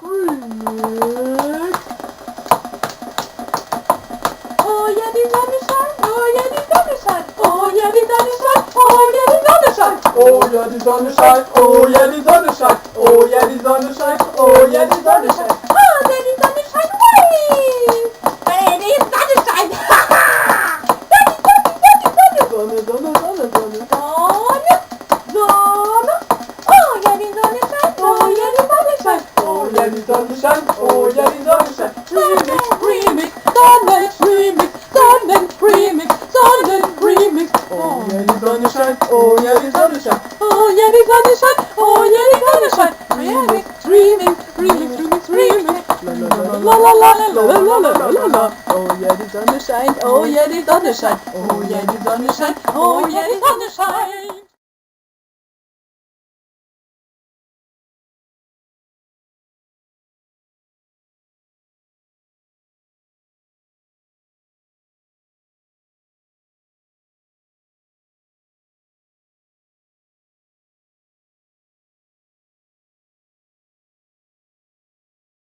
remix. Oh yeah, die Sonne scheint. Oh yeah, die Sonne scheint. Oh yeah, die Sonne scheint. Oh yeah, die Sonne scheint. Oh ja, die Sonne scheint, oh ja, die Sonne scheint, oh ja, die Sonne scheint, oh ja, die Sonne scheint. Oh, der die Sonne scheint. Hui! Hey, die Sonne scheint. Sonne, Sonne, Sonne, Sonne. Sonne, Sonne. Oh ja, die Sonne scheint. Oh ja, die Sonne scheint. Oh ja, die Sonne scheint, oh ja, die Sonne scheint. Remix, Remix, Sonnen, Remix, Sonnen, Remix, Sonnen, Remix. Oh ja, die Sonne scheint, oh ja, die Sonne scheint. Oh ja, die Sonne scheint. Oh ja, die Sonne scheint. Remix, Remix, Remix, Remix, Remix. La la la la la la la la la la. Oh ja, die Sonne scheint. Oh ja, die Sonne scheint. Oh ja, die Sonne scheint. Oh ja, die Sonne scheint.